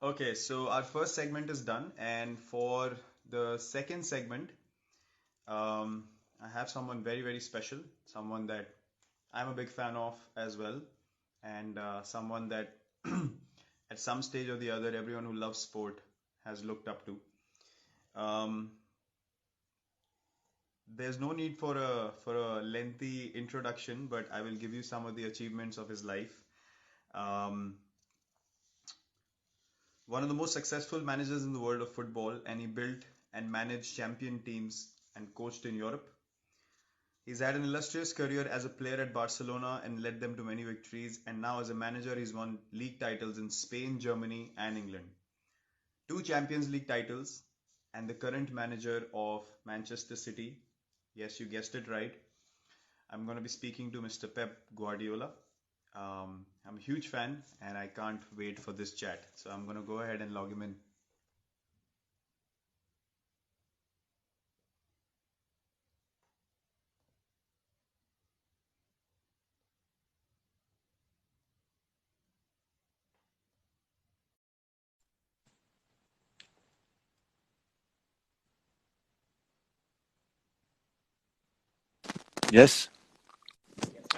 Okay, so our first segment is done, and for the second segment, um, I have someone very, very special, someone that I'm a big fan of as well, and someone that at some stage or the other, everyone who loves sport has looked up to. Um, there's no need for a lengthy introduction, but I will give you some of the achievements of his life. Um, One of the most successful managers in the world of football, and he built and managed champion teams and coached in Europe. He's had an illustrious career as a player at Barcelona and led them to many victories, and now as a manager, he's won league titles in Spain, Germany, and England. Two Champions League titles, and the current manager of Manchester City. Yes, you guessed it right. I'm going to be speaking to Mr. Pep Guardiola. I'm a huge fan and I can't wait for this chat. So I'm going to go ahead and log him in. Yes.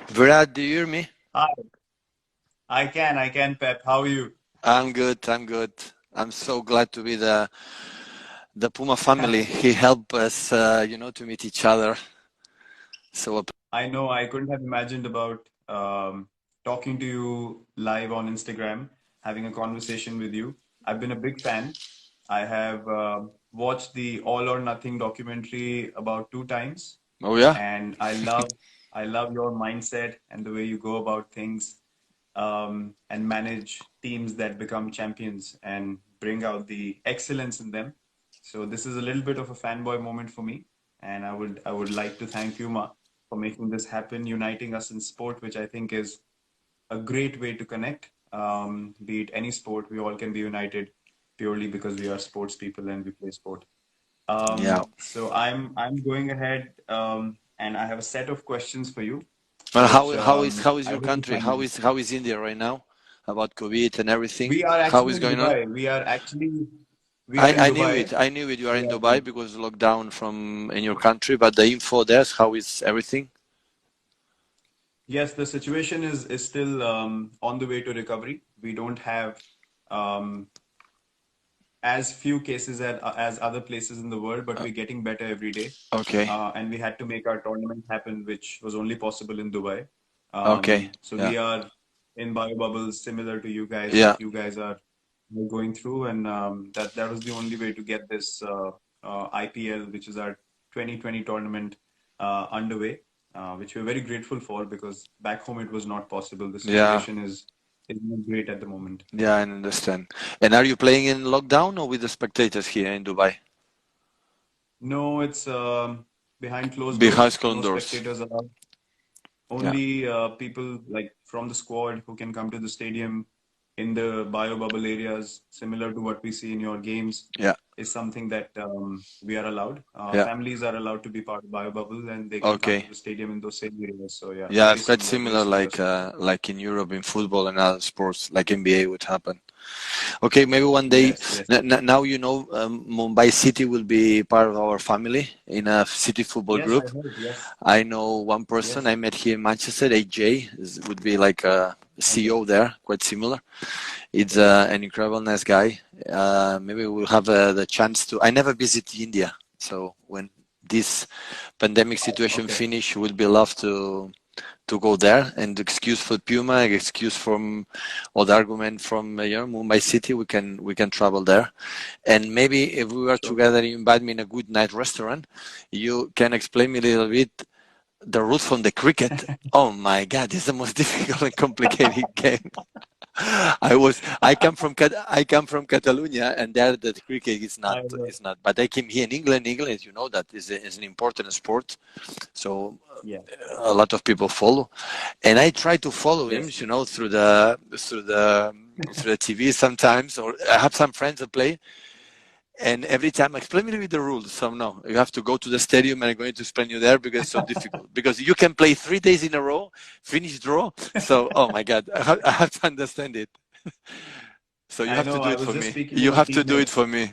Virat, do you hear me? Hi, I can, Pep. How are you? I'm good. I'm good. I'm so glad to be the Puma family. He helped us, to meet each other. So I know I couldn't have imagined about talking to you live on Instagram, having a conversation with you. I've been a big fan. I have watched the All or Nothing documentary about two times, oh yeah, and I love your mindset and the way you go about things, and manage teams that become champions and bring out the excellence in them. So this is a little bit of a fanboy moment for me, and I would like to thank you, Ma, for making this happen, uniting us in sport, which I think is a great way to connect. Be it any sport, we all can be united purely because we are sports people and we play sport. yeah. So I'm going ahead, and I have a set of questions for you, Well, which how is I your hope you country? find interesting. How is India right now? About COVID and everything. We are How actually is in going on? Dubai. We are in I knew it. Dubai. I knew it. You are We in are Dubai because lockdown from in your country. But the info there, how is everything? Yes, the situation is still on the way to recovery. We don't have um, as few cases as other places in the world, but Uh, we're getting better every day. okay. And we had to make our tournament happen, which was only possible in Dubai. Okay. So Yeah. we are in bio bubbles, similar to you guys, Yeah. what you guys are going through, and that was the only way to get this IPL, which is our 2020 tournament, underway, which we're very grateful for because back home it was not possible. The Yeah. situation is not great at the moment. Yeah, I understand. And are you playing in lockdown or with the spectators here in Dubai? No, it's behind closed Behind doors. closed No doors. spectators allowed. Yeah. Only people like from the squad who can come to the stadium in the bio bubble areas, similar to what we see in your games, Yeah. is something that we are allowed. Yeah. Families are allowed to be part of bio bubble, and they can come to Okay. the stadium in those same areas. So yeah, Yeah, very it's quite similar, very similar similar situation. like in Europe in football and other sports like NBA would happen. Okay, maybe one day. Yes, yes, Now Mumbai City will be part of our family in a city football yes. I group. heard. Yes, I know one person I yes. met here in Manchester, AJ, would be like a Okay. CEO there, quite similar. It's an incredible, nice guy. Maybe we'll have the chance to. I never visit India, so when this pandemic situation Okay. finish, would be love to go there. And the excuse for Puma, excuse from, or the argument from Mumbai City, we can travel there. And maybe if we were Sure. together, you invite me in a good night restaurant, you can explain me a little bit the rules from the cricket. Oh my God, it's the most difficult and complicated game. I come from Catalonia, and there the cricket is not I know. is not. But I came here in England. England, you know, that is an important sport. So Yeah. a lot of people follow, and I try to follow him, Yes. through the TV sometimes, or I have some friends that play, and every time explain me the rules. So no, you have to go to the stadium, and I'm going to explain you there because it's so difficult. Because you can play 3 days in a row, finish draw. So oh my God, I have to understand it. So you I have to know. do I it was for just me. speaking to You my have to do it teammates. for me.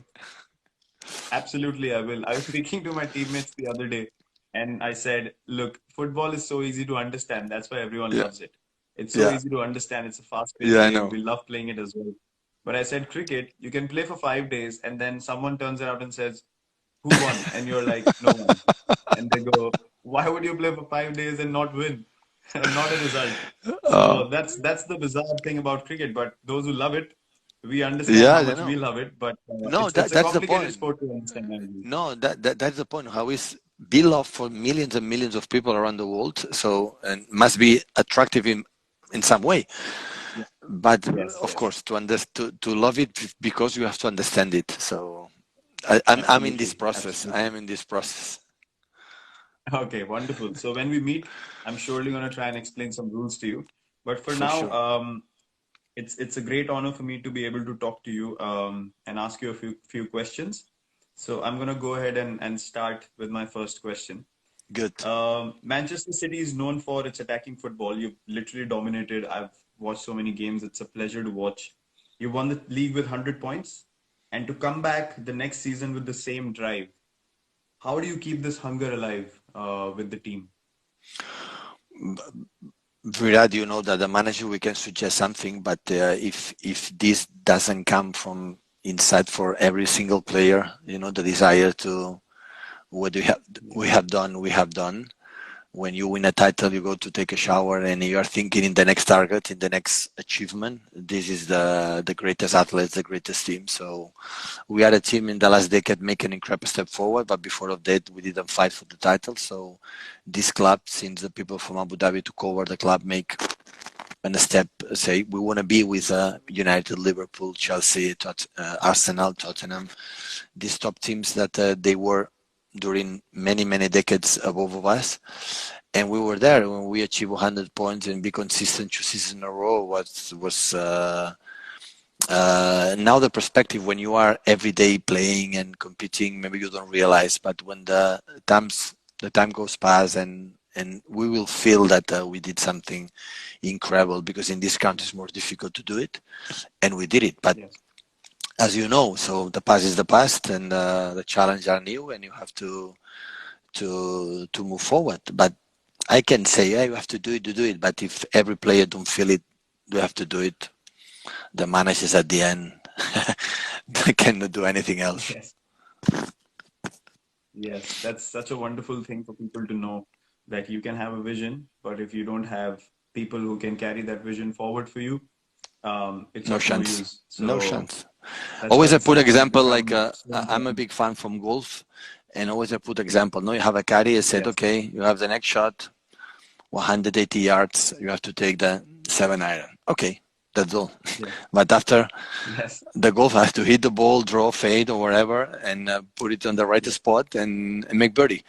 Absolutely, I will. I was speaking to my teammates the other day, and I said, "Look, football is so easy to understand. That's why everyone Yeah, loves it. It's so yeah, easy to understand. It's a fast-paced yeah. I game. know. We love playing it as well." But I said, cricket, you can play for 5 days, and then someone turns around and says, "Who won?" And you're like, "No one." And they go, "Why would you play for 5 days and not win? Not a result." Uh, So that's the bizarre thing about cricket. But those who love it, we understand yeah, how I much we know. love it. But No, it's a that's the complicated point. sport to understand, I believe. No, that's the point. How is beloved for millions and millions of people around the world. So and must be attractive in some way. Yeah. But Yes, of yes, course, to love it because you have to understand it. So I'm in this absolutely, process. I absolutely. am in this process. Okay, wonderful. So when we meet, I'm surely going to try and explain some rules to you. But for For now, sure. it's a great honor for me to be able to talk to you and ask you a few questions. So I'm going to go ahead and start with my first question. Good. Manchester City is known for its attacking football. You've literally dominated. I've watched so many games. It's a pleasure to watch. You won the league with 100 points, and to come back the next season with the same drive. How do you keep this hunger alive with the team? Virat, you know that the manager we can suggest something, but if this doesn't come from inside for every single player, you know the desire to what Yes, we have done. When you win a title, you go to take a shower and you are thinking in the next target, in the next achievement. This is the greatest athletes, the greatest team. So we are a team in the last decade making an incredible step forward, but before of that, we didn't fight for the title. So this club, since the people from Abu Dhabi took over the club, make a step. Say we want to be with United, Liverpool, Chelsea, Arsenal, Tottenham, these top teams that they were during many decades above of us, and we were there when we achieved 100 points and be consistent 2 seasons in a row. Was now the perspective when you are every day playing and competing, maybe you don't realize, but when the time goes past and we will feel that we did something incredible because in this country it's more difficult to do it, and we did it. But yes, as you know, so the past is the past, and the challenges are new, and you have to move forward. But I can say, yeah, you have to do it. But if every player don't feel it, you have to do it. The managers at the end they cannot do anything else. yes, yes. That's such a wonderful thing for people to know that you can have a vision, but if you don't have people who can carry that vision forward for you, it's No of no chance. use. No So chance. that's why Always I the put support has example like become so I'm a important. big fan from golf, and always I put example. No, you have a caddy. I said, Yes, okay, you have the next shot, 180 yards. You have to take the 7 iron. Okay, that's all. yes, But after yes, the golf has to hit the ball, draw, fade, or whatever, and put it on the right yes, spot and make birdie.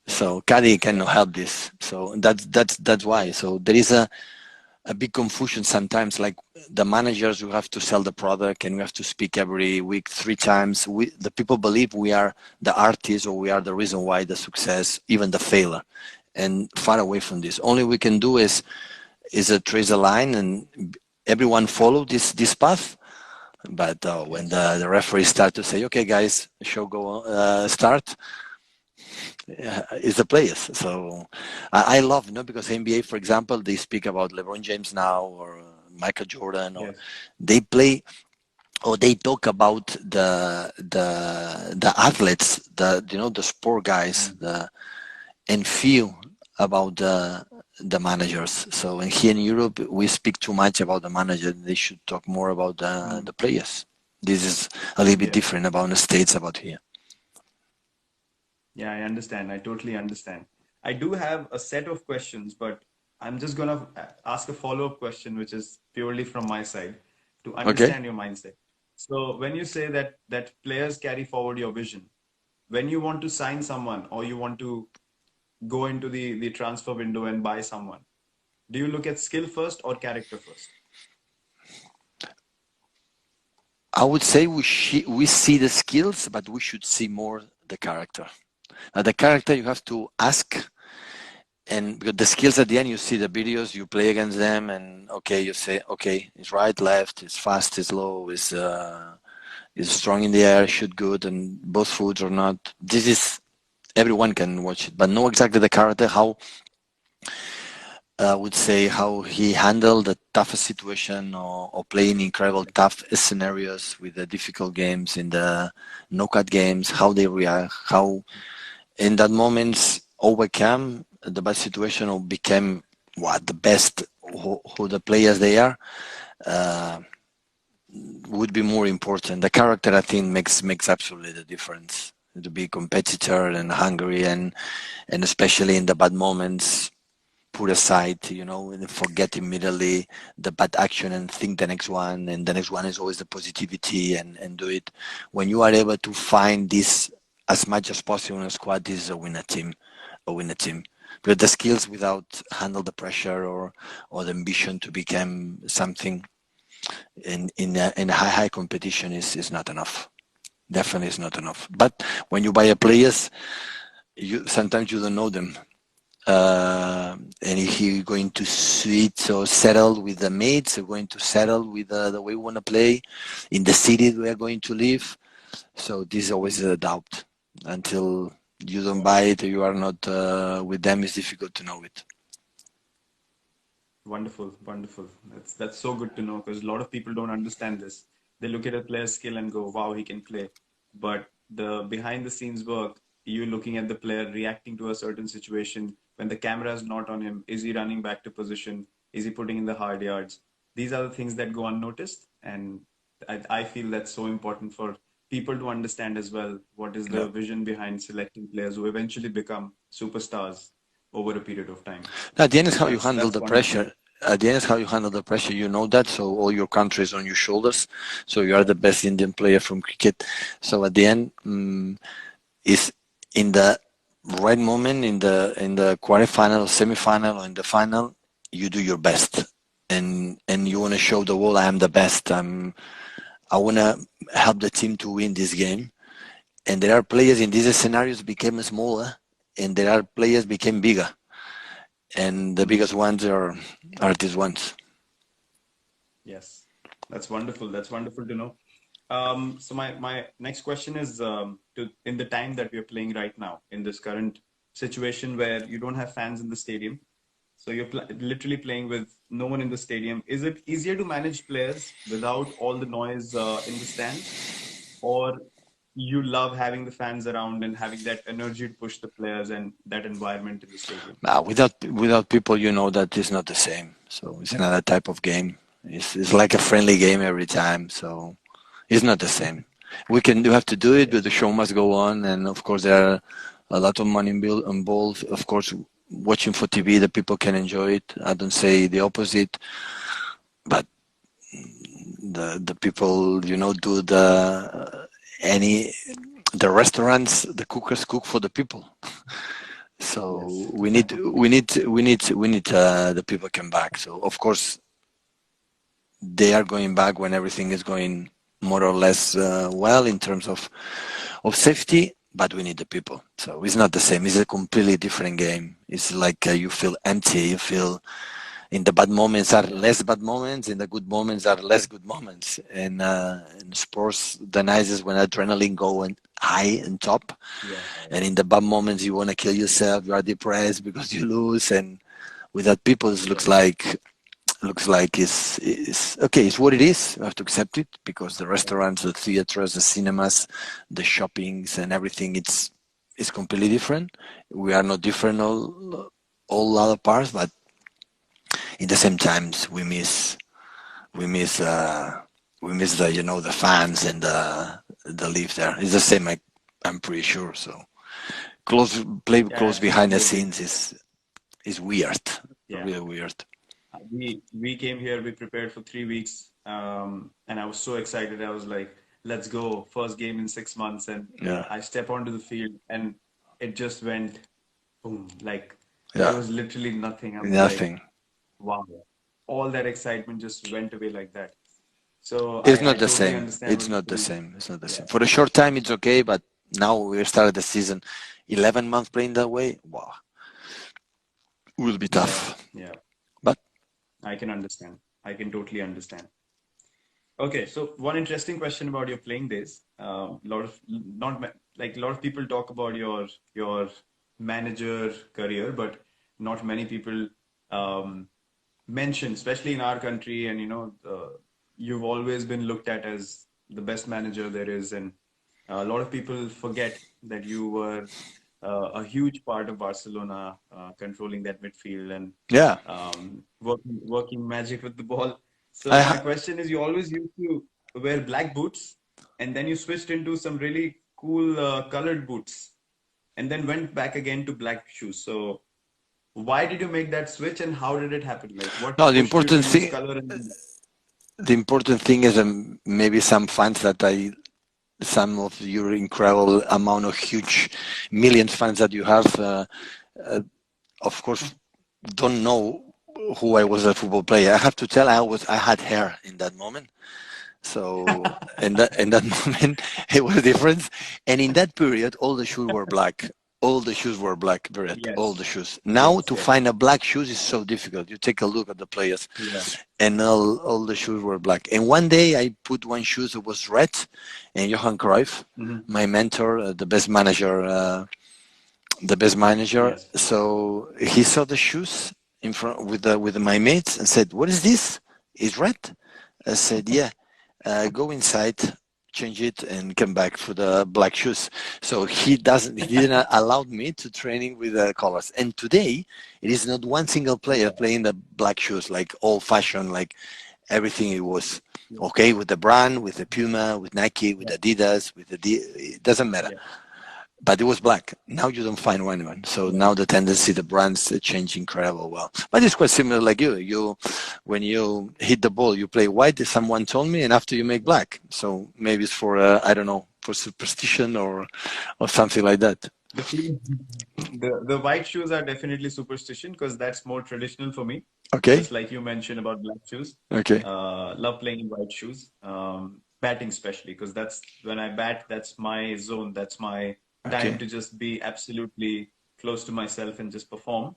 yes, So caddy cannot yes, help this. So that's why. yes, So there is a big confusion sometimes. Like the managers, we have to sell the product and we have to speak every week 3 times. The people believe we are the artists or we are the reason why the success, even the failure, and far away from this. Only we can do is a trace a line and everyone follow this path. But when yes, the referee start to say, "Okay, guys, show go start," is the players. So I love, because NBA, for example, they speak about LeBron James now or Michael Jordan, or yes, they play or they talk about the athletes, the sport guys, mm, and feel about the managers. So and here in Europe, we speak too much about the manager. They should talk more about mm, the players. This is a little bit yes. different about the States, about here. Yeah, I understand. I totally understand. I do have a set of questions, but I'm just gonna ask a follow-up question, which is purely from my side to Okay. understand your mindset. So when you say that players carry forward your vision, when you want to sign someone or you want to go into the transfer window and buy someone, do you look at skill first or character first? I would say we see the skills, but we should see more the character. The character you have to ask and because the skills at the end, you see the videos, you play against them, and okay, you say, okay, it's right, left, it's fast, it's low, is strong in the air, shoot good, and both foots or not. This is everyone can watch it, but know exactly the character, how I would say how he handled the toughest situation or playing incredible tough scenarios with the difficult games in the knockout games, how they react, how in that moments overcome the bad situation or became what the best who the players they are. Uh, would be more important. The character, I think, makes absolutely the difference. To be competitor and hungry, and especially in the bad moments, put aside, and forget immediately the bad action and think the next one, and the next one is always the positivity and do it. When you are able to find this as much as possible in a squad, this is a winner team. But the skills without handle the pressure or the ambition to become something in a high competition is not enough. Definitely is not enough. But when you buy a players, you sometimes you don't know them. And if you're going to switch or settle with the mates, or going to settle with the way we want to play in the city we are going to live. So this is always a doubt until you don't buy it or you are not with them. It's difficult to know it. Wonderful, wonderful. That's so good to know because a lot of people don't understand this. They look at a player's skill and go, "Wow, he can play." But the behind the scenes work, you looking at the player reacting to a certain situation when the camera is not on him. Is he running back to position? Is he putting in the hard yards? These are the things that go unnoticed, and I feel that's so important for people to understand as well. What is Yeah. the vision behind selecting players who eventually become superstars over a period of time? At the end is So how you handle that's the wonderful. pressure. At the end is how you handle the pressure. You know that, so all your country is on your shoulders. So you are the best Indian player from cricket. So at the end, is in the right moment in the quarterfinal, semi-final, or in the final, you do your best, and you want to show the world I am the best. I want to help the team to win this game. And there are players in these scenarios became smaller, and there are players became bigger, and the Mm. biggest ones are these ones. Yes, that's wonderful. That's wonderful to know. So my next question is to in the time that we are playing right now, in this current situation where you don't have fans in the stadium, so you're pl literally playing with no one in the stadium. Is it easier to manage players without all the noise in the stands, or you love having the fans around and having that energy to push the players and that environment in the stadium? Without people, you know that it's not the same. So it's another type of game. It's like a friendly game every time. So it's not the same. You have to do it, but the Yes. show must go on. And of course, there are a lot of money involved. Of course, watching for TV, the people can enjoy it. I don't say the opposite, but the people, do any the restaurants, the cookers cook for the people. So Yes. we need the people come back. So of course they are going back when everything is going more or less well in terms of safety, but we need the people. So it's not the same. It's a completely different game. It's like you feel empty. You feel in the bad moments are less bad moments, in the good moments are less good moments. And in sports, the nicest when adrenaline go and high and top, Yeah. and in the bad moments you want to kill yourself. You are depressed because you lose, and without people, it Yeah. looks like it's okay. It's what it is. We have to accept it because the Yeah. restaurants, the theaters, the cinemas, the shoppings, and everything. It's completely different. We are not different all other parts, but in the same times we miss we miss the fans and the live there. It's the same. I'm pretty sure. So play Yeah, close behind the absolutely. scenes is weird, Yeah. really weird. We came here, we prepared for 3 weeks, and I was so excited. I was like, let's go, first game in 6 months. And Yeah, I step onto the field and it just went boom. Like there yeah, was literally nothing. I was like, nothing. wow, all that excitement just went away like that. So It's I not the totally same. understand It's what you're not the saying. same. It's not the Yeah. same. For a short time, it's okay, but now we started the season, 11 months playing that way. Wow. will be Yeah, tough. yeah. But I can understand. I can totally understand. Okay, so one interesting question about your playing days. Lot of not ma- like a lot of people talk about your manager career, but not many people um, mention, especially in our country, and you've always been looked at as the best manager there is, and a lot of people forget that you were a huge part of Barcelona, controlling that midfield and yeah, working magic with the ball. I So my ha- question is, you always used to wear black boots, and then you switched into some really cool colored boots, and then went back again to black shoes. So why did you make that switch, and how did it happen? Like, what no. pushed you to use color and The important thing is maybe some fans that some of your incredible amount of huge millions fans that you have, uh, of course, don't know who I was as a football player. I have to tell, I had hair in that moment. So in that moment, it was different. And in that period, all the shoes were black. All the shoes were black, Virat. All yes, the shoes. Now yes, to yes, find a black shoes is so difficult. You take a look at the players, yeah, and all the shoes were black. And one day I put one shoes that was red, and Johan Cruyff, hmm, my mentor, the best manager. yes, So he saw the shoes in front with my mates and said, "What is this? It's red." I said, "Yeah." Go inside, change it, and come back for the black shoes. So he didn't allow me to training with the colors. And today, it is not one single player yeah, playing the black shoes like old fashioned, like everything it was yeah, okay with the brand, with the Puma, with Nike, with yeah, Adidas, it doesn't matter. yeah, But it was black. Now you don't find one. So yeah. now the tendency, the brands change incredible well. But it's quite similar like you. When you hit the ball, you play white, as someone told me, and after you make black. So maybe it's for, I don't know, for superstition or something like that. The shoes, the white shoes are definitely superstition because that's more traditional for me. Okay. Just like you mentioned about black shoes. Okay. Love playing in white shoes. Batting especially because that's when I bat, that's my zone. That's my time Okay. to just be absolutely close to myself and just perform.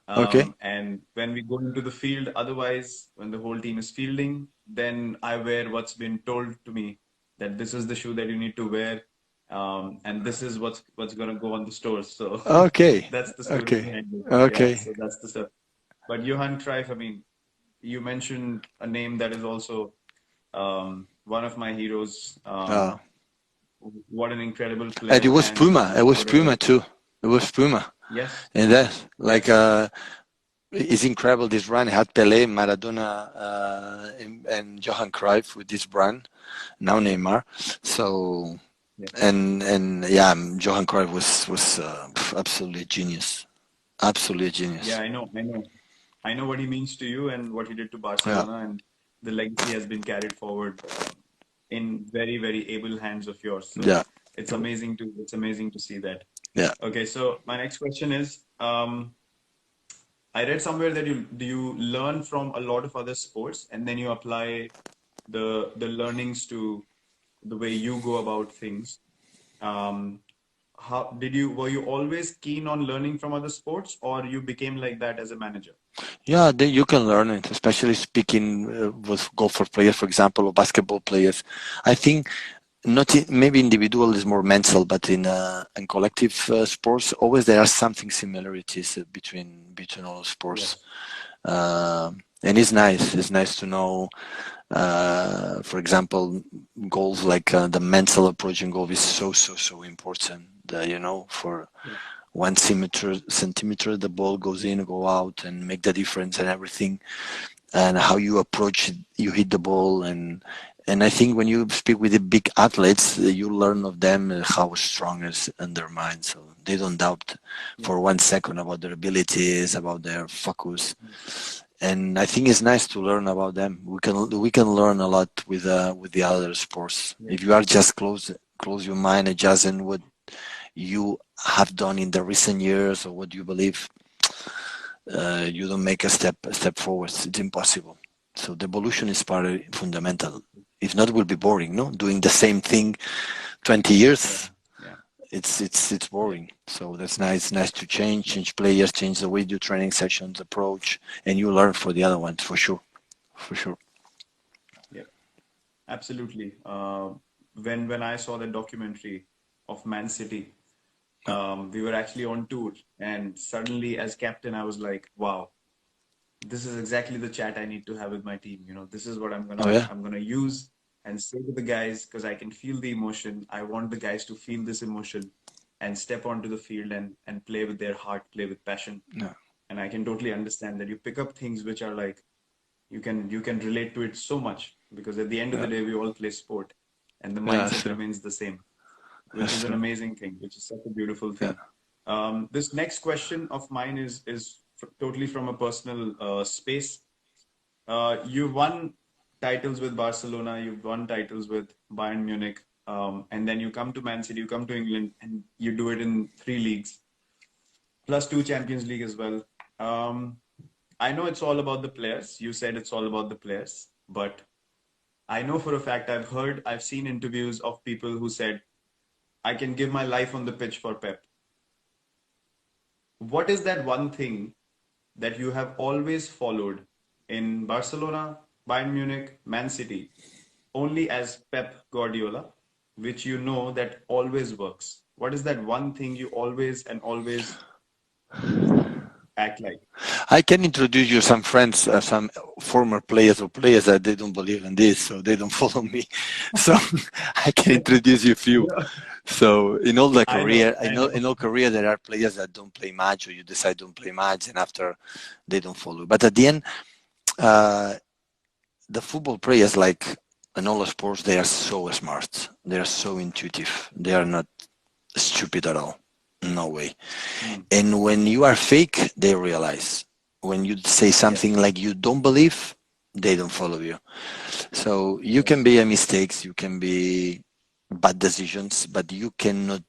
Okay. And when we go into the field, otherwise, when the whole team is fielding, then I wear what's been told to me that this is the shoe that you need to wear, and this is what's gonna go on the stores. So Okay. that's the story Okay. behind it. Yeah, Okay. so that's the stuff. But Johan Cruyff, I mean, you mentioned a name that is also one of my heroes. Uh, What an incredible and it player, was and Puma. It was what a Puma too. It was Puma. yes, And that, like, yes, it's incredible. This run had Pelé, Maradona, and Johan Cruyff with this brand. Now Neymar. So yeah, and yeah, Johan Cruyff was absolutely a genius. Absolutely a yeah. genius. I know what he means to you and what he did to Yeah. Barcelona, and the legacy has been carried forward in very, very able hands of yours. So Yeah. it's amazing to see that. Yeah. Okay, so my next question is, I read somewhere that you learn from a lot of other sports and then you apply the learnings to the way you go about things. Um, how did you were you always keen on learning from other sports, or you became like that as a manager? Yeah, you can learn it, especially speaking with golfer players, for example, or basketball players. I think not maybe individual is more mental, but in collective sports, always there are something similarities between all sports. Yes. And it's nice. It's nice to know, for example, goals like the mental approach in golf is so important. For Yeah. 1 centimeter, the ball goes in, go out, and make the difference and everything. And how you approach it, you hit the ball, and I think when you speak with the big athletes, you learn of them how strong is in their mind. So they don't doubt Yeah. for 1 second about their abilities, about their focus. Yes. And I think it's nice to learn about them. We can learn a lot with the other sports. Yeah. If you are just close your mind, adjusting what you have done in the recent years or what you believe, you don't make a step forward. It's impossible. So the evolution is part of fundamental. If not, it will be boring. No, doing the same thing 20 Yeah. years. Yeah. it's boring. So that's nice. Nice to change players, change the way you do training sessions, approach, and you learn for the other ones for sure, for sure. Yeah, absolutely. When I saw the documentary of Man City, we were actually on tour, and suddenly, as captain, I was like, "Wow, this is exactly the chat I need to have with my team. This is what I'm Oh gonna yeah, I'm gonna use and say to the guys because I can feel the emotion. I want the guys to feel this emotion and step onto the field and play with their heart, play with passion. no, And I can totally understand that you pick up things which are like you can relate to it so much because at the end of the yeah, day we all play sport and the yeah, that's mindset true. remains the same, which That's is an true. amazing thing, which is such a beautiful Yeah. thing. This next question of mine is totally from a personal space. You've won titles with Barcelona, you've won titles with Bayern Munich, and then you come to Man City, you come to England, and you do it in three leagues, plus two Champions League as well. Um, I know it's all about the players. You said it's all about the players, but I know for a fact I've seen interviews of people who said, I can give my life on the pitch for Pep. What is that one thing that you have always followed in Barcelona, Bayern Munich, Man City, only as Pep Guardiola, which you know that always works? What is that one thing you always and always act like? I can introduce you some friends, some former players or players that they don't believe in this, so they don't follow me. So I can introduce you a few. Yeah, So in all the I know, career, I I know know. in all career there are players that don't play much, or you decide don't play much, and after they don't follow. But at the end, uh, the football players, like in all sports, they are so smart. They are so intuitive. They are not stupid at all. No way. Mm, And when you are fake, they realize. When you say something yes, like you don't believe, they don't follow you. So you can yes, be a mistakes, you can be bad decisions, but you cannot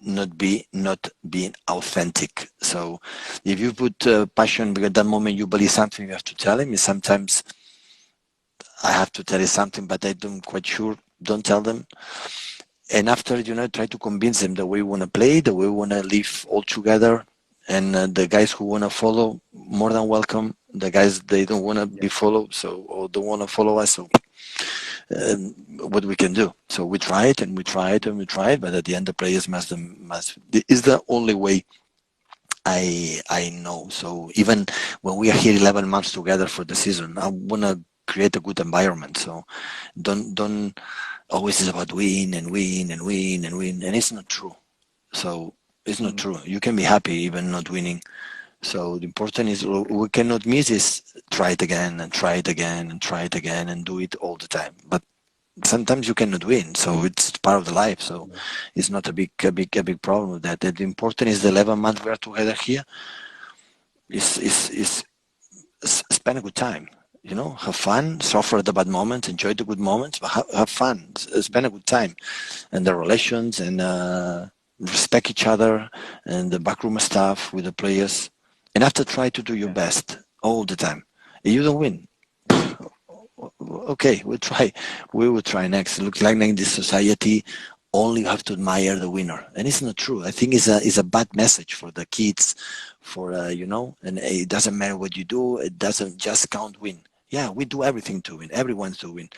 not being authentic. So if you put passion because at that moment you believe something, you have to tell him. And sometimes I have to tell you something, but I don't quite sure. Don't tell them. And after try to convince them the way we want to play, the way we want to live all together. And the guys who want to follow, more than welcome. The guys they don't want to yeah, be followed, so or don't want to follow us. So what we can do. So we try it and we try it and we try it, but at the end the players must is the only way I know. So even when we are here 11 months together for the season, I want to create a good environment. So don't always is about win and win and win and win, and it's not true. So it's not mm, true. You can be happy even not winning. So the important is we cannot miss is try it again and try it again and try it again and do it all the time. But sometimes you cannot win, so it's part of the life. So yeah, it's not a big problem with that. The important is the 11 months we are together here is spend a good time. Have fun, suffer the bad moments, enjoy the good moments, but have fun, spend a good time, and the relations and respect each other and the backroom staff with the players, and after try to do your yeah, best all the time. If you don't win, okay, we'll try. We will try next. It looks like in this society, only you have to admire the winner, and it's not true. I think it's a bad message for the kids, for and it doesn't matter what you do. It doesn't just count win. Yeah, we do everything to win. Everyone's to win.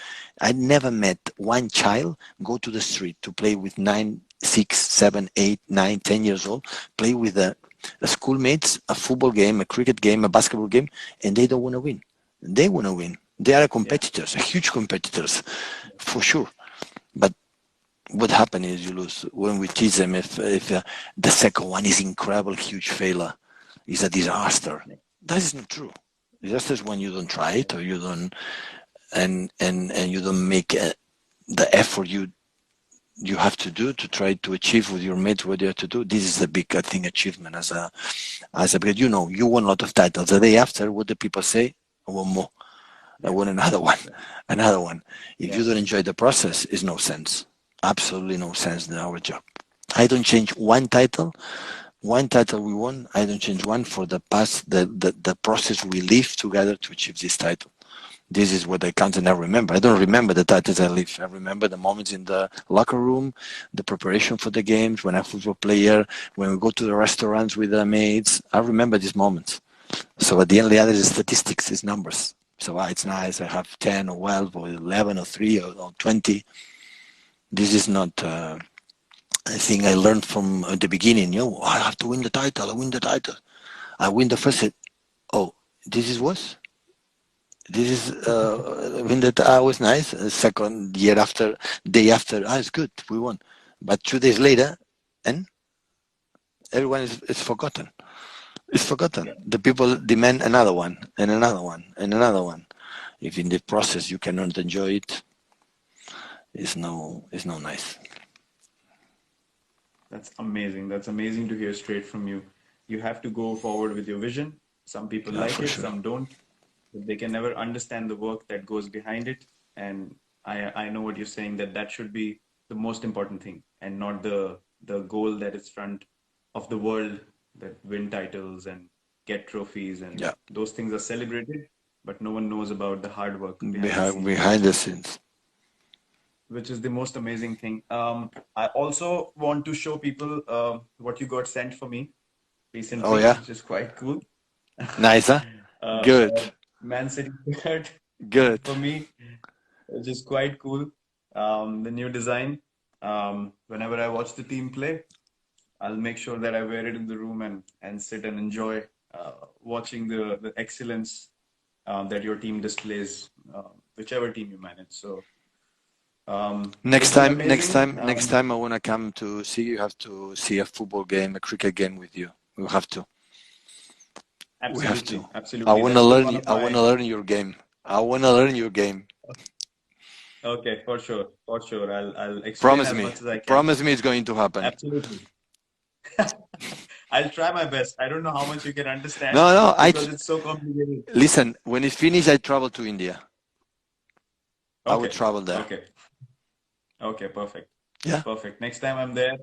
I never met one child go to the street to play with 9, 6, 7, 8, 9, 10 years old, play with the schoolmates, a football game, a cricket game, a basketball game, and they don't want to win. They want to win. They are yeah, competitors, huge competitors, for sure. But what happens is you lose when we teach them. If the second one is incredible, huge failure, is a disaster. yeah, That is not true. Disaster is when you don't try it or you don't and you don't make the effort you have to do to try to achieve with your mates what you have to do. This is the big, I think, achievement as a because you won a lot of titles. The day after, what do people say? I want more. I yeah, want another one, yeah, another one. If yeah, you don't enjoy the process, it's no sense. Absolutely no sense in our job. I don't change one title we won. I don't change one for the past, the process we live together to achieve this title. This is what I count and I remember. I don't remember the titles I live. I remember the moments in the locker room, the preparation for the games, when I'm a football player, when we go to the restaurants with the mates. I remember these moments. So at the end, the other is statistics, is numbers. So it's nice. I have 10 or 12 or 11 or 3 or 20. This is not a thing I learned from the beginning. I have to win the title. I win the title. I win the first set. Oh, this is what? This is when that was nice. Second year after, day after, it's good. We won. But 2 days later, and everyone is forgotten. It's forgotten. The people demand another one and another one and another one. If in the process you cannot enjoy it, it's no nice. That's amazing. That's amazing to hear straight from you. You have to go forward with your vision. Some people Yeah, like for it, sure. some don't. But they can never understand the work that goes behind it. And I know what you're saying, that that should be the most important thing, and not the goal that is front of the world, that win titles and get trophies, and Yeah, those things are celebrated, but no one knows about the hard work behind the behind scenes, behind the scenes. which is the most amazing thing. I also want to show people what you got sent for me Oh recently, yeah, which is quite cool. nice, huh? Good, Man City shirt good. for me, which is quite cool. The new design. Whenever I watch the team play, I'll make sure that I wear it in the room and sit and enjoy watching the excellence that your team displays, whichever team you manage. So Next it's been time, next amazing. time, next time I wanna come to see you. Have to see a football game, a cricket game with you. We have to. We have to. Absolutely, I absolutely. wanna That's been learn. one of I my. wanna learn your game. I wanna learn your game. Okay, for sure, for sure. I'll explain Promise as me. much as I can. Promise me it's going to happen. Absolutely. I'll try my best. I don't know how much you can understand No, no. because it's so complicated. Listen. When it's finished, I travel to India. I would Okay, travel there. okay, okay, perfect. Yeah, Perfect. Next time I'm there,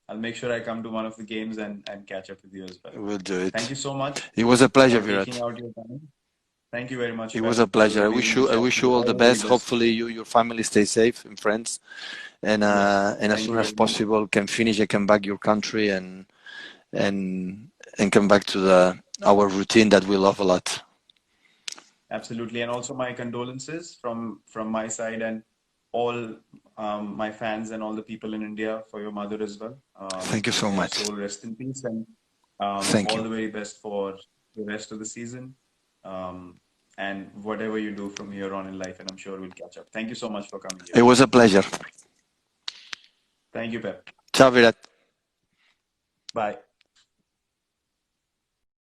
I'll make sure I come to one of the games and catch up with you as well. we'll do Thank it. you so much It was a pleasure, for taking Virat. out your time. Thank you very much, It was Pep. a It was pleasure. amazing to I chat wish to you you. all the All the very best. best. Hopefully, your family stay safe and friends. Yes, And as thank soon you as very much. possible, can finish and come back your country and and come back to the our routine that we love a lot. Absolutely. And also my condolences from my side and all my fans and all the people in India for your mother as well. Thank you so May her much. soul rest in peace, and Thank all you. the very best for the rest of the season. Um, and whatever you do from here on in life, and I'm sure we'll catch up. Thank you so much for coming here. It was a pleasure. Thank you, Pep. Ciao, Virat. Bye.